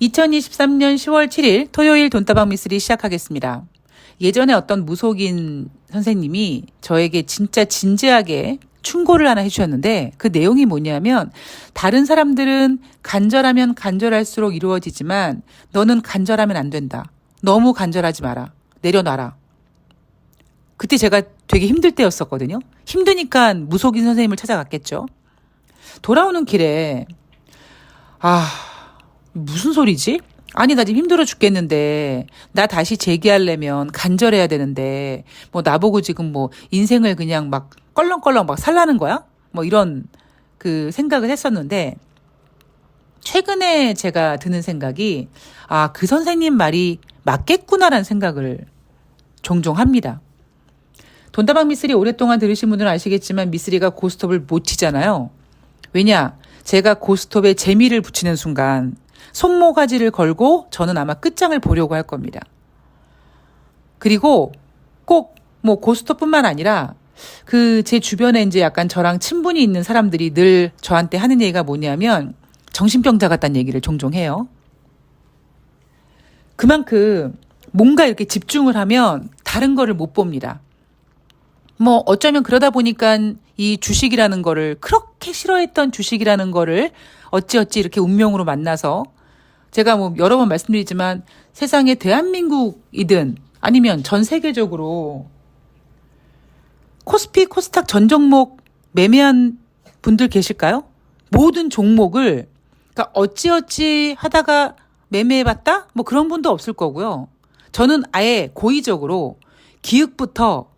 2023년 10월 7일 토요일 돈다방 미쓰리 시작하겠습니다. 예전에 어떤 무속인 선생님이 저에게 진짜 진지하게 충고를 하나 해주셨는데 그 내용이 뭐냐면 다른 사람들은 간절하면 간절할수록 이루어지지만 너는 간절하면 안 된다. 너무 간절하지 마라. 내려놔라. 그때 제가 되게 힘들 때였었거든요. 힘드니까 무속인 선생님을 찾아갔겠죠. 돌아오는 길에 무슨 소리지? 아니 나 지금 힘들어 죽겠는데 나 다시 재기하려면 간절해야 되는데 뭐 나보고 지금 뭐 인생을 그냥 막 껄렁껄렁 막 살라는 거야? 뭐 이런 그 생각을 했었는데 최근에 제가 드는 생각이 그 선생님 말이 맞겠구나라는 생각을 종종 합니다. 돈다방 미쓰리 오랫동안 들으신 분들은 아시겠지만 미쓰리가 고스톱을 못 치잖아요. 왜냐? 제가 고스톱에 재미를 붙이는 순간 손모가지를 걸고 저는 아마 끝장을 보려고 할 겁니다. 그리고 꼭 뭐 고스톱뿐만 아니라 그 제 주변에 이제 약간 저랑 친분이 있는 사람들이 늘 저한테 하는 얘기가 뭐냐면 정신병자 같다는 얘기를 종종 해요. 그만큼 뭔가 이렇게 집중을 하면 다른 거를 못 봅니다. 뭐 어쩌면 그러다 보니까 이 주식이라는 거를 그렇게 싫어했던 주식이라는 거를 어찌어찌 이렇게 운명으로 만나서 제가 뭐 여러 번 말씀드리지만 세상에 대한민국이든 아니면 전 세계적으로 코스피 코스닥 전 종목 매매한 분들 계실까요? 모든 종목을 그러니까 어찌어찌 하다가 매매해봤다? 뭐 그런 분도 없을 거고요. 저는 아예 고의적으로 기읍부터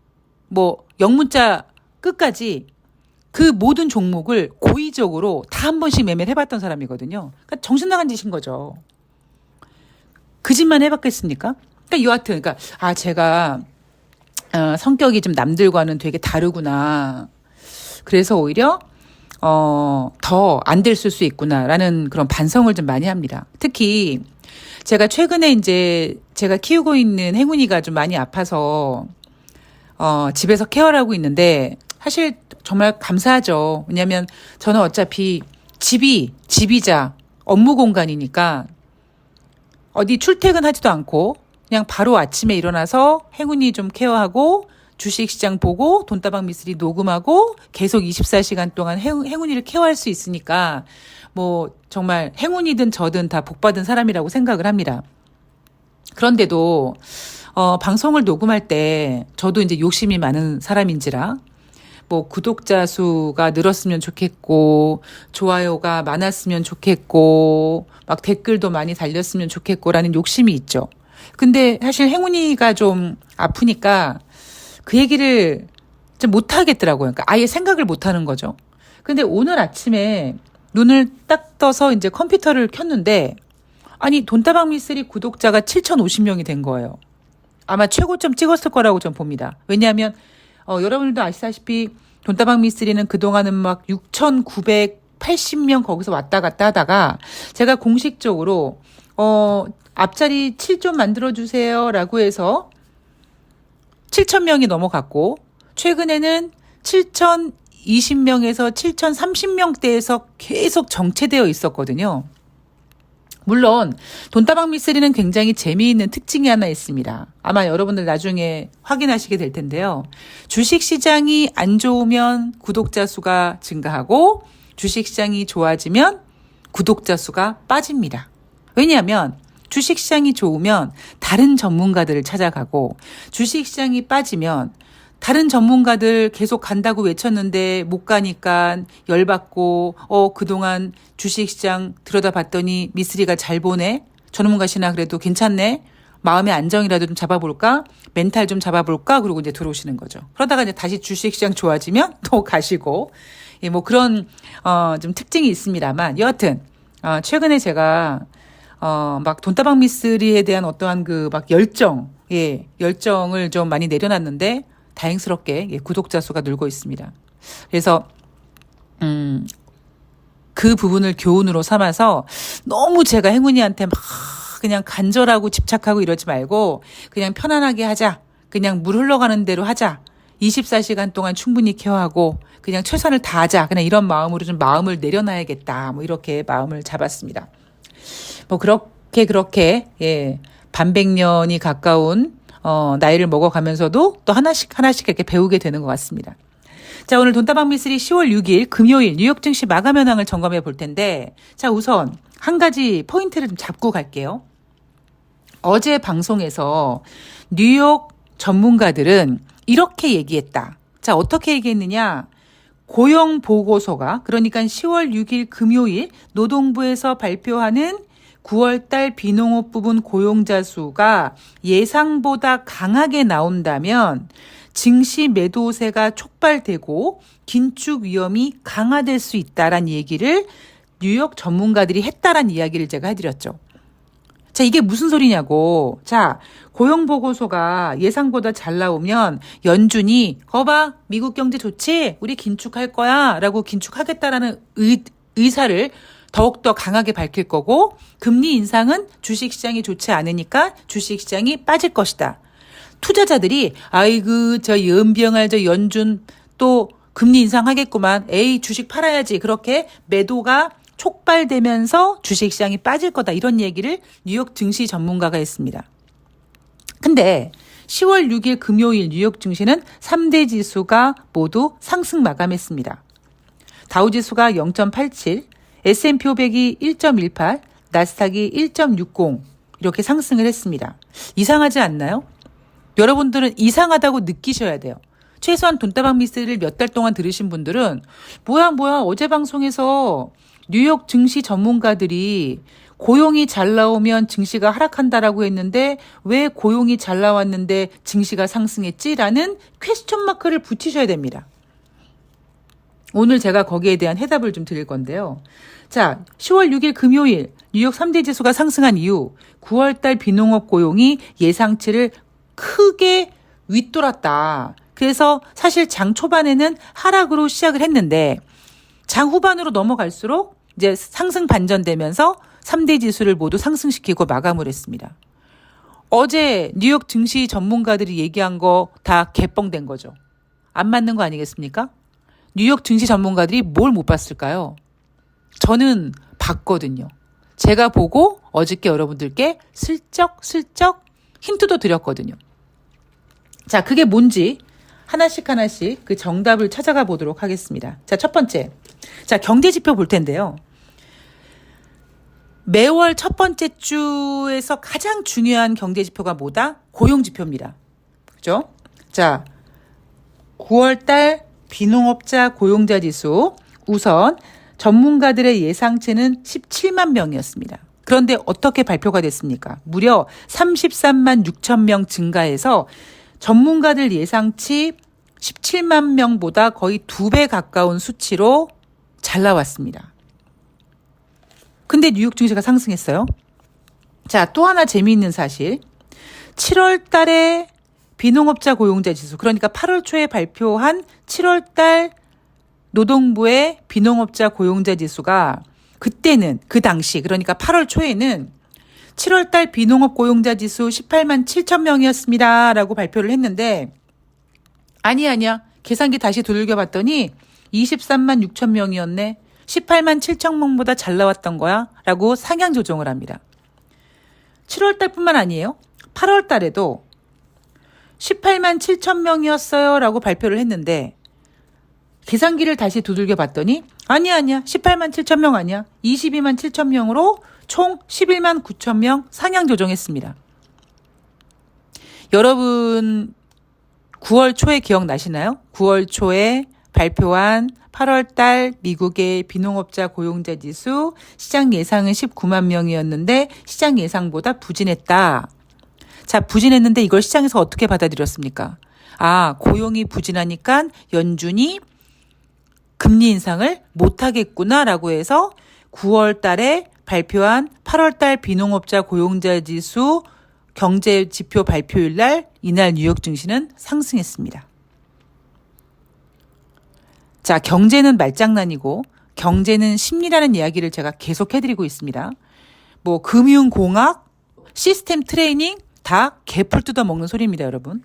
뭐 영문자 끝까지 그 모든 종목을 고의적으로 다 한 번씩 매매를 해봤던 사람이거든요. 그러니까 정신 나간 짓인 거죠. 그 짓만 해봤겠습니까? 그러니까 여하튼, 그러니까 제가 성격이 좀 남들과는 되게 다르구나. 그래서 오히려 더 안 될 수 있구나라는 그런 반성을 좀 많이 합니다. 특히 제가 최근에 이제 제가 키우고 있는 행운이가 좀 많이 아파서 집에서 케어를 하고 있는데 사실 정말 감사하죠. 왜냐하면 저는 어차피 집이자 업무 공간이니까 어디 출퇴근하지도 않고 그냥 바로 아침에 일어나서 행운이 좀 케어하고 주식시장 보고 돈다방 미쓰리 녹음하고 계속 24시간 동안 행운이를 케어할 수 있으니까 뭐 정말 행운이든 저든 다 복받은 사람이라고 생각을 합니다. 그런데도 방송을 녹음할 때 저도 이제 욕심이 많은 사람인지라 뭐 구독자 수가 늘었으면 좋겠고 좋아요가 많았으면 좋겠고 막 댓글도 많이 달렸으면 좋겠고라는 욕심이 있죠. 근데 사실 행운이가 좀 아프니까 그 얘기를 좀 못 하겠더라고요. 그러니까 아예 생각을 못 하는 거죠. 근데 오늘 아침에 눈을 딱 떠서 이제 컴퓨터를 켰는데 아니 돈다방 미쓰리 구독자가 7,050명이 된 거예요. 아마 최고점 찍었을 거라고 전 봅니다. 왜냐하면 여러분들도 아시다시피 돈다방 미쓰리는 그동안은 막 6,980명 거기서 왔다 갔다 하다가 제가 공식적으로 앞자리 7좀 만들어주세요 라고 해서 7,000명이 넘어갔고 최근에는 7,020명에서 7,030명대에서 계속 정체되어 있었거든요. 물론 돈다방 미쓰리는 굉장히 재미있는 특징이 하나 있습니다. 아마 여러분들 나중에 확인하시게 될 텐데요. 주식시장이 안 좋으면 구독자 수가 증가하고 주식시장이 좋아지면 구독자 수가 빠집니다. 왜냐하면 주식시장이 좋으면 다른 전문가들을 찾아가고 주식시장이 빠지면 다른 전문가들 계속 간다고 외쳤는데 못 가니까 열받고 그동안 주식시장 들여다봤더니 미쓰리가 잘 보네. 전문가시나 그래도 괜찮네. 마음의 안정이라도 좀 잡아볼까? 멘탈 좀 잡아볼까? 그러고 이제 들어오시는 거죠. 그러다가 이제 다시 주식시장 좋아지면 또 가시고 뭐 그런 좀 특징이 있습니다만 여하튼 최근에 제가 막 돈다방 미쓰리에 대한 어떠한 그 막 열정을 좀 많이 내려놨는데 다행스럽게 구독자 수가 늘고 있습니다. 그래서 그 부분을 교훈으로 삼아서 너무 제가 행운이한테 막 그냥 간절하고 집착하고 이러지 말고 그냥 편안하게 하자. 그냥 물 흘러가는 대로 하자. 24시간 동안 충분히 케어하고 그냥 최선을 다하자. 그냥 이런 마음으로 좀 마음을 내려놔야겠다. 뭐 이렇게 마음을 잡았습니다. 뭐 그렇게 그렇게 예, 반백년이 가까운 나이를 먹어가면서도 또 하나씩 이렇게 배우게 되는 것 같습니다. 자, 오늘 돈다방 미스리 10월 6일 금요일 뉴욕 증시 마감 현황을 점검해 볼 텐데, 자, 우선 한 가지 포인트를 좀 잡고 갈게요. 어제 방송에서 뉴욕 전문가들은 이렇게 얘기했다. 자, 어떻게 얘기했느냐? 고용 보고서가, 그러니까 10월 6일 금요일 노동부에서 발표하는 9월달 비농업 부분 고용자 수가 예상보다 강하게 나온다면 증시 매도세가 촉발되고 긴축 위험이 강화될 수 있다란 얘기를 뉴욕 전문가들이 했다란 이야기를 제가 해드렸죠. 자, 이게 무슨 소리냐고. 자, 고용보고서가 예상보다 잘 나오면 연준이 거봐, 미국 경제 좋지? 우리 긴축할 거야 라고 긴축하겠다라는 의사를 더욱더 강하게 밝힐 거고, 금리 인상은 주식시장이 좋지 않으니까 주식시장이 빠질 것이다. 투자자들이 아이고 저 연병할 저 연준 또 금리 인상하겠구만. 에이 주식 팔아야지. 그렇게 매도가 촉발되면서 주식시장이 빠질 거다. 이런 얘기를 뉴욕 증시 전문가가 했습니다. 근데 10월 6일 금요일 뉴욕 증시는 3대 지수가 모두 상승 마감했습니다. 다우지수가 0.87, S&P 500이 1.18, 나스닥이 1.60 이렇게 상승을 했습니다. 이상하지 않나요? 여러분들은 이상하다고 느끼셔야 돼요. 최소한 돈다방 미스를 몇 달 동안 들으신 분들은 뭐야 어제 방송에서 뉴욕 증시 전문가들이 고용이 잘 나오면 증시가 하락한다라고 했는데 왜 고용이 잘 나왔는데 증시가 상승했지라는 퀘스천 마크를 붙이셔야 됩니다. 오늘 제가 거기에 대한 해답을 좀 드릴 건데요. 자, 10월 6일 금요일 뉴욕 3대 지수가 상승한 이후 9월달 비농업 고용이 예상치를 크게 윗돌았다. 그래서 사실 장 초반에는 하락으로 시작을 했는데 장 후반으로 넘어갈수록 이제 상승 반전되면서 3대 지수를 모두 상승시키고 마감을 했습니다. 어제 뉴욕 증시 전문가들이 얘기한 거 다 개뻥된 거죠. 안 맞는 거 아니겠습니까? 뉴욕 증시 전문가들이 뭘 못 봤을까요? 저는 봤거든요. 제가 보고 어저께 여러분들께 슬쩍 힌트도 드렸거든요. 자, 그게 뭔지 하나씩 그 정답을 찾아가 보도록 하겠습니다. 자, 첫 번째. 자, 경제 지표 볼 텐데요. 매월 첫 번째 주에서 가장 중요한 경제 지표가 뭐다? 고용 지표입니다. 그죠? 자, 9월 달 비농업자 고용자 지수 우선 전문가들의 예상치는 17만 명이었습니다. 그런데 어떻게 발표가 됐습니까? 무려 33만 6천 명 증가해서 전문가들 예상치 17만 명보다 거의 2배 가까운 수치로 잘 나왔습니다. 근데 뉴욕 증시가 상승했어요. 자, 또 하나 재미있는 사실. 7월 달에 비농업자 고용자 지수, 그러니까 8월 초에 발표한 7월 달 노동부의 비농업자 고용자 지수가 그때는 그 당시 그러니까 8월 초에는 7월 달 비농업 고용자 지수 18만 7천 명이었습니다. 라고 발표를 했는데 아니야. 계산기 다시 두들겨 봤더니 23만 6천 명이었네. 18만 7천 명보다 잘 나왔던 거야. 라고 상향 조정을 합니다. 7월 달뿐만 아니에요. 8월 달에도 18만 7천 명이었어요. 라고 발표를 했는데 계산기를 다시 두들겨 봤더니 아니야. 18만 7천 명 아니야. 22만 7천 명으로 총 11만 9천 명 상향 조정했습니다. 여러분 9월 초에 기억나시나요? 9월 초에 발표한 8월 달 미국의 비농업자 고용자 지수 시장 예상은 19만 명이었는데 시장 예상보다 부진했다. 자, 부진했는데 이걸 시장에서 어떻게 받아들였습니까? 아, 고용이 부진하니까 연준이 금리 인상을 못하겠구나라고 해서 9월 달에 발표한 8월 달 비농업자 고용자 지수 경제 지표 발표일 날 이날 뉴욕 증시는 상승했습니다. 자, 경제는 말장난이고 경제는 심리라는 이야기를 제가 계속 해드리고 있습니다. 뭐 금융공학, 시스템 트레이닝 다 개풀 뜯어먹는 소리입니다, 여러분.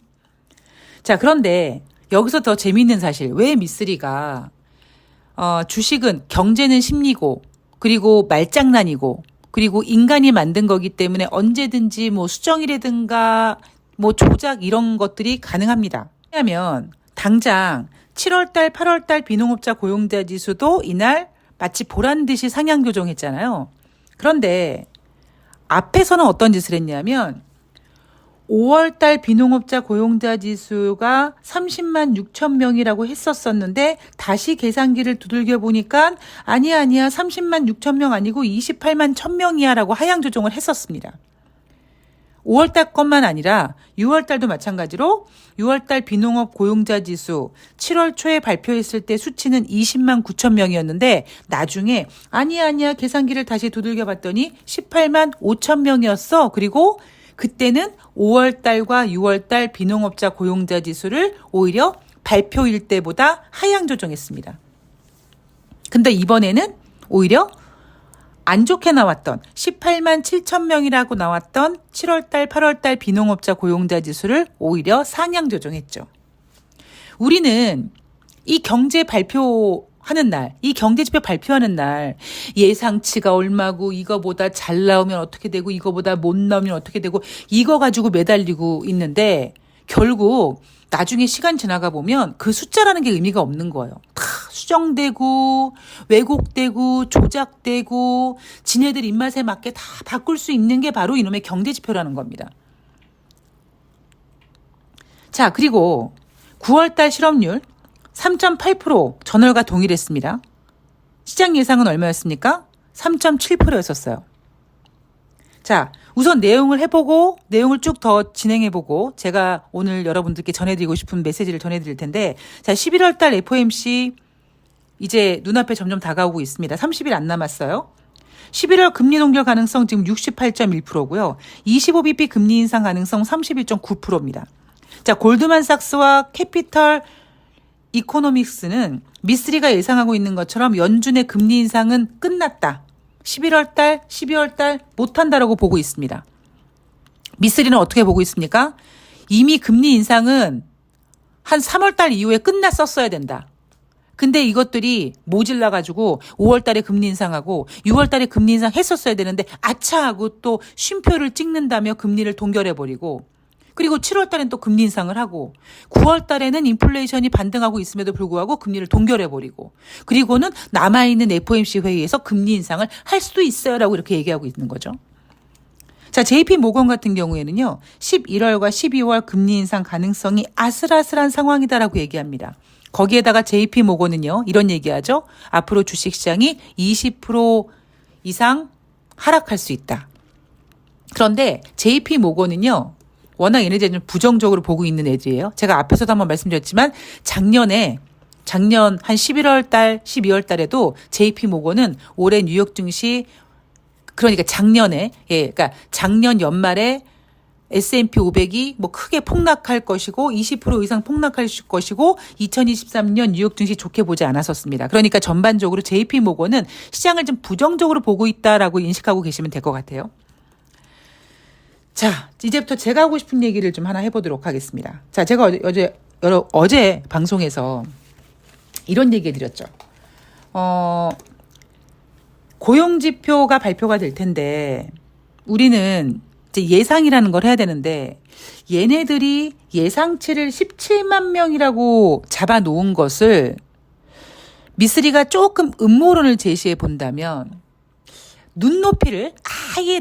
자, 그런데 여기서 더 재미있는 사실, 왜 미쓰리가 주식은 경제는 심리고 그리고 말장난이고 그리고 인간이 만든 거기 때문에 언제든지 뭐 수정이라든가 뭐 조작 이런 것들이 가능합니다. 왜냐하면 당장 7월달, 8월달 비농업자 고용자 지수도 이날 마치 보란 듯이 상향 조정했잖아요. 그런데 앞에서는 어떤 짓을 했냐면 5월달 비농업자 고용자 지수가 30만 6천 명이라고 했었었는데 다시 계산기를 두들겨 보니까 아니야 30만 6천 명 아니고 28만 1천 명이야 라고 하향 조정을 했었습니다. 5월달 것만 아니라 6월달도 마찬가지로 6월달 비농업 고용자 지수 7월 초에 발표했을 때 수치는 20만 9천 명이었는데 나중에 아니야 계산기를 다시 두들겨 봤더니 18만 5천 명이었어. 그리고 그때는 5월달과 6월달 비농업자 고용자 지수를 오히려 발표일 때보다 하향 조정했습니다. 근데 이번에는 오히려 안 좋게 나왔던 18만 7천 명이라고 나왔던 7월달, 8월달 비농업자 고용자 지수를 오히려 상향 조정했죠. 우리는 이 경제 발표하는 날, 이 경제지표 발표하는 날 예상치가 얼마고 이거보다 잘 나오면 어떻게 되고 이거보다 못 나오면 어떻게 되고 이거 가지고 매달리고 있는데 결국 나중에 시간 지나가 보면 그 숫자라는 게 의미가 없는 거예요. 다 수정되고 왜곡되고 조작되고 지네들 입맛에 맞게 다 바꿀 수 있는 게 바로 이놈의 경제지표라는 겁니다. 자, 그리고 9월달 실업률 3.8% 전월과 동일했습니다. 시장 예상은 얼마였습니까? 3.7%였었어요. 자, 우선 내용을 해보고 내용을 쭉 더 진행해보고 제가 오늘 여러분들께 전해드리고 싶은 메시지를 전해드릴 텐데 자, 11월 달 FOMC 이제 눈앞에 점점 다가오고 있습니다. 30일 안 남았어요. 11월 금리 동결 가능성 지금 68.1%고요. 25bp 금리 인상 가능성 31.9%입니다. 자, 골드만삭스와 캐피털 이코노믹스는 미쓰리가 예상하고 있는 것처럼 연준의 금리 인상은 끝났다. 11월 달, 12월 달 못한다라고 보고 있습니다. 미쓰리는 어떻게 보고 있습니까? 이미 금리 인상은 한 3월 달 이후에 끝났었어야 된다. 근데 이것들이 모질라가지고 5월 달에 금리 인상하고 6월 달에 금리 인상 했었어야 되는데 아차 하고 또 쉼표를 찍는다며 금리를 동결해버리고 그리고 7월 달엔 또 금리 인상을 하고 9월 달에는 인플레이션이 반등하고 있음에도 불구하고 금리를 동결해버리고 그리고는 남아있는 FOMC 회의에서 금리 인상을 할 수도 있어요라고 이렇게 얘기하고 있는 거죠. 자, JP 모건 같은 경우에는요. 11월과 12월 금리 인상 가능성이 아슬아슬한 상황이다라고 얘기합니다. 거기에다가 JP 모건은요. 이런 얘기하죠. 앞으로 주식시장이 20% 이상 하락할 수 있다. 그런데 JP 모건은요. 워낙 얘네들은 부정적으로 보고 있는 애들이에요. 제가 앞에서도 한번 말씀드렸지만 작년 한 11월 달, 12월 달에도 JP 모건은 올해 뉴욕 증시 그러니까 작년에 그러니까 작년 연말에 S&P 500이 뭐 크게 폭락할 것이고 20% 이상 폭락할 것이고 2023년 뉴욕 증시 좋게 보지 않았었습니다. 그러니까 전반적으로 JP 모건은 시장을 좀 부정적으로 보고 있다라고 인식하고 계시면 될 것 같아요. 자, 이제부터 제가 하고 싶은 얘기를 좀 하나 해보도록 하겠습니다. 자, 제가 어제 방송에서 이런 얘기 해드렸죠. 고용지표가 발표가 될 텐데 우리는 이제 예상이라는 걸 해야 되는데 얘네들이 예상치를 17만 명이라고 잡아놓은 것을 미쓰리가 조금 음모론을 제시해 본다면 눈높이를 아예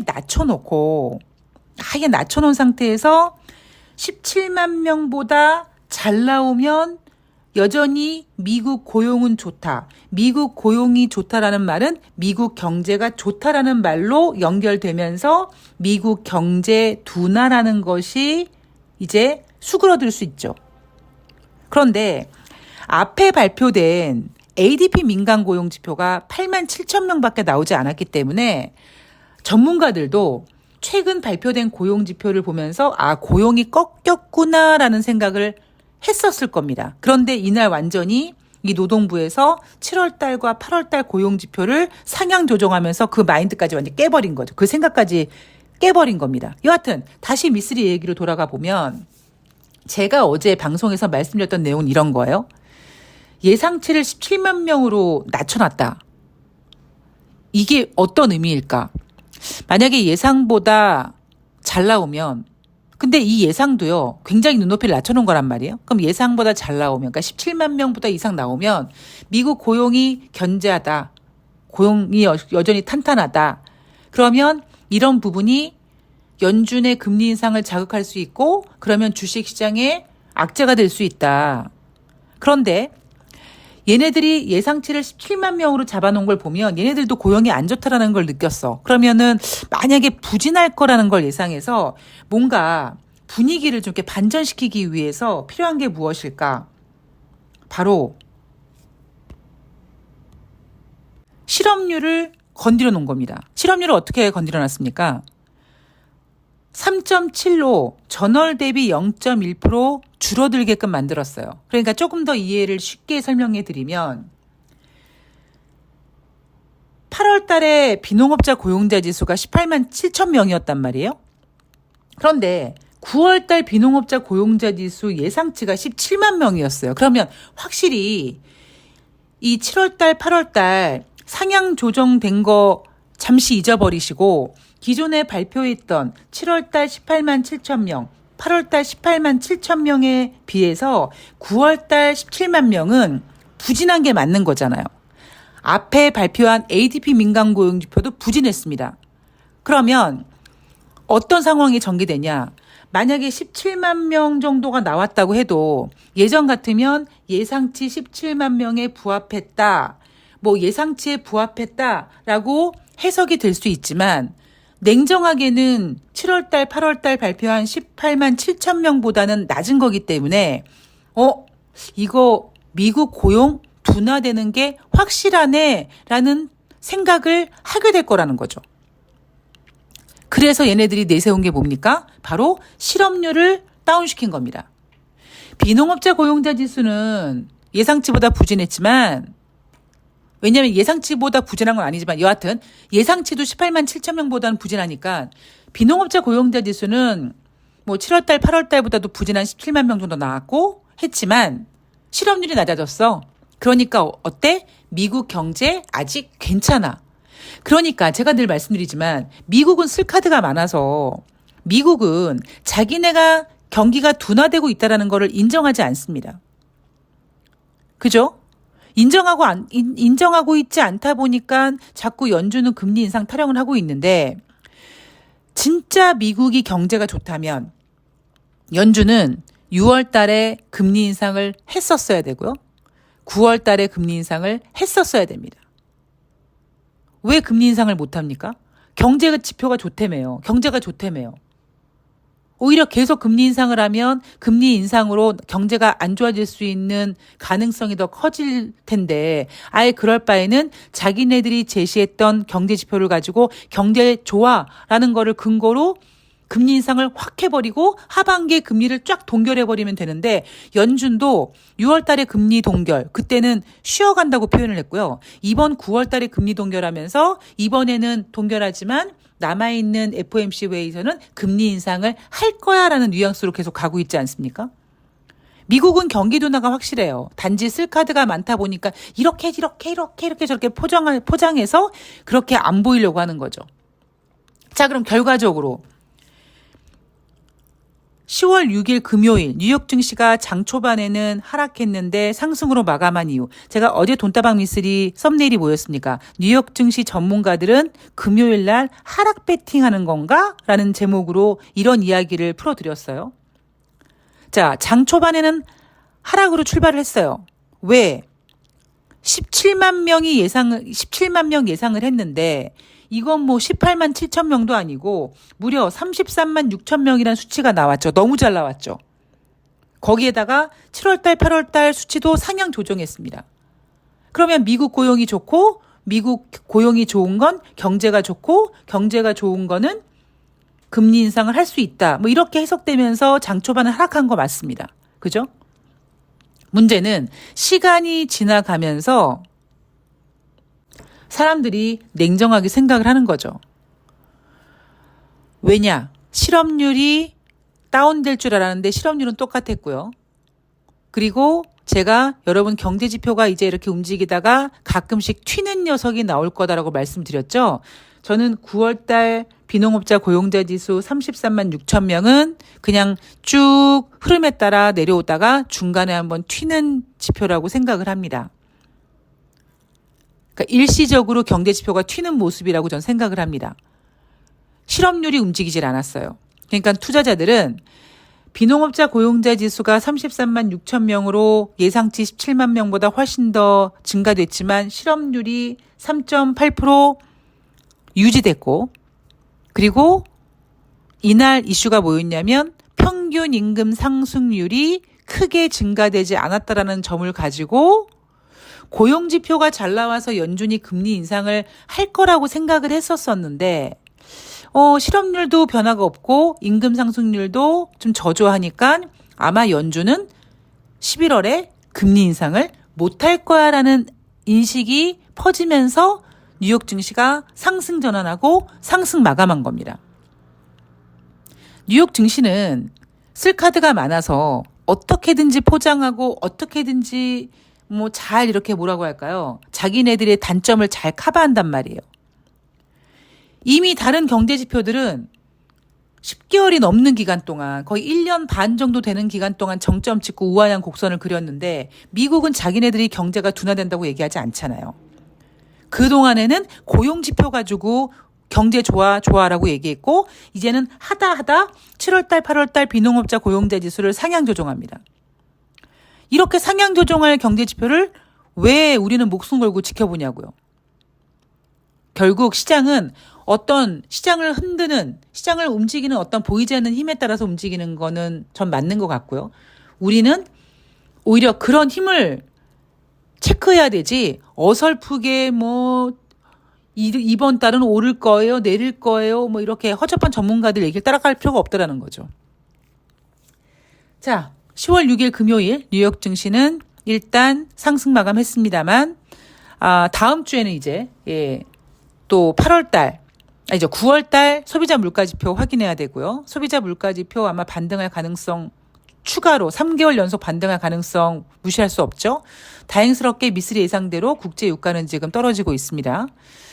낮춰놓은 상태에서 17만 명보다 잘 나오면 여전히 미국 고용은 좋다. 미국 고용이 좋다라는 말은 미국 경제가 좋다라는 말로 연결되면서 미국 경제 둔화라는 것이 이제 수그러들 수 있죠. 그런데 앞에 발표된 ADP 민간 고용 지표가 8만 7천 명밖에 나오지 않았기 때문에 전문가들도 최근 발표된 고용 지표를 보면서 아, 고용이 꺾였구나라는 생각을 했었을 겁니다. 그런데 이날 완전히 이 노동부에서 7월 달과 8월 달 고용 지표를 상향 조정하면서 그 마인드까지 완전히 깨버린 거죠. 그 생각까지 깨버린 겁니다. 여하튼 다시 미쓰리 얘기로 돌아가 보면 제가 어제 방송에서 말씀드렸던 내용은 이런 거예요. 예상치를 17만 명으로 낮춰놨다. 이게 어떤 의미일까? 만약에 예상보다 잘 나오면, 근데 이 예상도요, 굉장히 눈높이를 낮춰놓은 거란 말이에요. 그럼 예상보다 잘 나오면, 그러니까 17만 명보다 이상 나오면 미국 고용이 견제하다, 고용이 여전히 탄탄하다. 그러면 이런 부분이 연준의 금리 인상을 자극할 수 있고, 그러면 주식시장에 악재가 될 수 있다. 그런데 얘네들이 예상치를 17만 명으로 잡아놓은 걸 보면 얘네들도 고용이 안 좋다라는 걸 느꼈어. 그러면은 만약에 부진할 거라는 걸 예상해서 뭔가 분위기를 좀 이렇게 반전시키기 위해서 필요한 게 무엇일까? 바로 실업률을 건드려 놓은 겁니다. 실업률을 어떻게 건드려 놨습니까? 3.7로 전월 대비 0.1% 줄어들게끔 만들었어요. 그러니까 조금 더 이해를 쉽게 설명해 드리면 8월 달에 비농업자 고용자 지수가 18만 7천 명이었단 말이에요. 그런데 9월 달 비농업자 고용자 지수 예상치가 17만 명이었어요. 그러면 확실히 이 7월 달, 8월 달 상향 조정된 거 잠시 잊어버리시고 기존에 발표했던 7월달 18만 7천 명, 8월달 18만 7천 명에 비해서 9월달 17만 명은 부진한 게 맞는 거잖아요. 앞에 발표한 ADP 민간 고용 지표도 부진했습니다. 그러면 어떤 상황이 전개되냐? 만약에 17만 명 정도가 나왔다고 해도 예전 같으면 예상치 17만 명에 부합했다. 뭐 예상치에 부합했다라고 해석이 될 수 있지만 냉정하게는 7월달, 8월달 발표한 18만 7천 명보다는 낮은 거기 때문에 이거 미국 고용 둔화되는 게 확실하네 라는 생각을 하게 될 거라는 거죠. 그래서 얘네들이 내세운 게 뭡니까? 바로 실업률을 다운시킨 겁니다. 비농업자 고용자 지수는 예상치보다 부진했지만 왜냐하면 예상치보다 부진한 건 아니지만 여하튼 예상치도 18만 7천 명보다는 부진하니까 비농업자 고용자 지수는 뭐 7월달, 8월달보다도 부진한 17만 명 정도 나왔고 했지만 실업률이 낮아졌어. 그러니까 어때? 미국 경제 아직 괜찮아. 그러니까 제가 늘 말씀드리지만 미국은 쓸카드가 많아서 미국은 자기네가 경기가 둔화되고 있다는 것을 인정하지 않습니다. 그죠? 인정하고 있지 않다 보니까 자꾸 연준은 금리 인상 타령을 하고 있는데 진짜 미국이 경제가 좋다면 연준은 6월 달에 금리 인상을 했었어야 되고요. 9월 달에 금리 인상을 했었어야 됩니다. 왜 금리 인상을 못합니까? 경제 지표가 좋다며요. 경제가 좋다며요. 오히려 계속 금리 인상을 하면 금리 인상으로 경제가 안 좋아질 수 있는 가능성이 더 커질 텐데 아예 그럴 바에는 자기네들이 제시했던 경제 지표를 가지고 경제 좋아라는 거를 근거로 금리 인상을 확 해버리고 하반기에 금리를 쫙 동결해버리면 되는데 연준도 6월 달에 금리 동결, 그때는 쉬어간다고 표현을 했고요. 이번 9월 달에 금리 동결하면서 이번에는 동결하지만 남아있는 FOMC 회의에서는 금리 인상을 할 거야라는 뉘앙스로 계속 가고 있지 않습니까? 미국은 경기 둔화가 확실해요. 단지 쓸카드가 많다 보니까 이렇게 저렇게 포장해서 그렇게 안 보이려고 하는 거죠. 자, 그럼 결과적으로 10월 6일 금요일 뉴욕 증시가 장 초반에는 하락했는데 상승으로 마감한 이유. 제가 어제 돈다방 미쓰리 썸네일이 뭐였습니까? 뉴욕 증시 전문가들은 금요일 날 하락 배팅하는 건가? 라는 제목으로 이런 이야기를 풀어드렸어요. 자, 장 초반에는 하락으로 출발을 했어요. 왜? 17만 명 예상을 했는데 이건 뭐 18만 7천 명도 아니고 무려 33만 6천 명이라는 수치가 나왔죠. 너무 잘 나왔죠. 거기에다가 7월달, 8월달 수치도 상향 조정했습니다. 그러면 미국 고용이 좋고 미국 고용이 좋은 건 경제가 좋고 경제가 좋은 거는 금리 인상을 할 수 있다. 뭐 이렇게 해석되면서 장 초반에 하락한 거 맞습니다. 그죠? 문제는 시간이 지나가면서 사람들이 냉정하게 생각을 하는 거죠. 왜냐? 실업률이 다운될 줄 알았는데 실업률은 똑같았고요. 그리고 제가 여러분 경제지표가 이제 이렇게 움직이다가 가끔씩 튀는 녀석이 나올 거다라고 말씀드렸죠. 저는 9월달 비농업자 고용자 지수 33만 6천 명은 그냥 쭉 흐름에 따라 내려오다가 중간에 한번 튀는 지표라고 생각을 합니다. 그러니까 일시적으로 경제 지표가 튀는 모습이라고 저는 생각을 합니다. 실업률이 움직이질 않았어요. 그러니까 투자자들은 비농업자 고용자 지수가 33만 6천 명으로 예상치 17만 명보다 훨씬 더 증가됐지만 실업률이 3.8% 유지됐고, 그리고 이날 이슈가 뭐였냐면 평균 임금 상승률이 크게 증가되지 않았다라는 점을 가지고 고용 지표가 잘 나와서 연준이 금리 인상을 할 거라고 생각을 했었었는데 실업률도 변화가 없고 임금 상승률도 좀 저조하니까 아마 연준은 11월에 금리 인상을 못할 거야라는 인식이 퍼지면서 뉴욕 증시가 상승 전환하고 상승 마감한 겁니다. 뉴욕 증시는 쓸 카드가 많아서 어떻게든지 포장하고 어떻게든지 잘 이렇게 뭐라고 할까요? 자기네들의 단점을 잘 커버한단 말이에요. 이미 다른 경제 지표들은 10개월이 넘는 기간 동안 거의 1년 반 정도 되는 기간 동안 정점 찍고 우아한 곡선을 그렸는데 미국은 자기네들이 경제가 둔화된다고 얘기하지 않잖아요. 그동안에는 고용 지표 가지고 경제 좋아라고 얘기했고 이제는 하다 7월달 8월달 비농업자 고용자 지수를 상향 조정합니다. 이렇게 상향 조정할 경제 지표를 왜 우리는 목숨 걸고 지켜보냐고요. 결국 시장은 어떤 시장을 흔드는, 시장을 움직이는 어떤 보이지 않는 힘에 따라서 움직이는 거는 전 맞는 것 같고요. 우리는 오히려 그런 힘을 체크해야 되지 어설프게 이번 달은 오를 거예요, 내릴 거예요, 이렇게 허접한 전문가들 얘기를 따라갈 필요가 없다라는 거죠. 자, 10월 6일 금요일 뉴욕 증시는 일단 상승 마감했습니다만 다음 주에는 이제 또 9월달 소비자 물가지표 확인해야 되고요. 소비자 물가지표 아마 반등할 가능성 추가로 3개월 연속 반등할 가능성 무시할 수 없죠. 다행스럽게 미쓰리 예상대로 국제 유가는 지금 떨어지고 있습니다.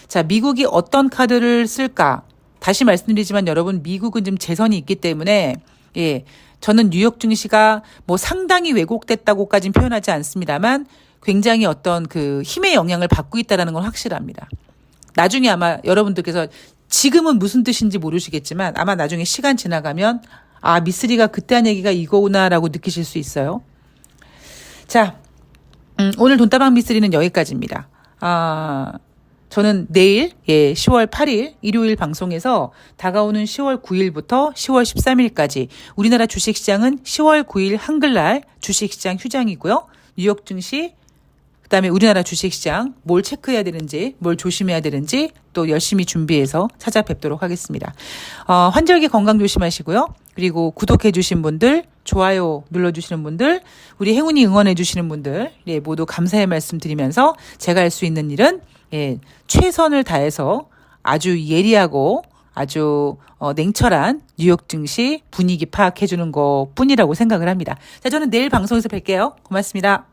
자, 미국이 어떤 카드를 쓸까? 다시 말씀드리지만 여러분 미국은 지금 재선이 있기 때문에 저는 뉴욕 증시가 상당히 왜곡됐다고까지는 표현하지 않습니다만 굉장히 어떤 그 힘의 영향을 받고 있다는 건 확실합니다. 나중에 아마 여러분들께서 지금은 무슨 뜻인지 모르시겠지만 아마 나중에 시간 지나가면 미쓰리가 그때 한 얘기가 이거구나라고 느끼실 수 있어요. 자, 오늘 돈다방 미쓰리는 여기까지입니다. 저는 내일 10월 8일 일요일 방송에서 다가오는 10월 9일부터 10월 13일까지 우리나라 주식시장은 10월 9일 한글날 주식시장 휴장이고요. 뉴욕 증시 그다음에 우리나라 주식시장 뭘 체크해야 되는지 뭘 조심해야 되는지 또 열심히 준비해서 찾아뵙도록 하겠습니다. 환절기 건강 조심하시고요. 그리고 구독해 주신 분들, 좋아요 눌러주시는 분들, 우리 행운이 응원해 주시는 분들 모두 감사의 말씀 드리면서 제가 할 수 있는 일은 최선을 다해서 아주 예리하고 아주 냉철한 뉴욕 증시 분위기 파악해 주는 것뿐이라고 생각을 합니다. 자, 저는 내일 방송에서 뵐게요. 고맙습니다.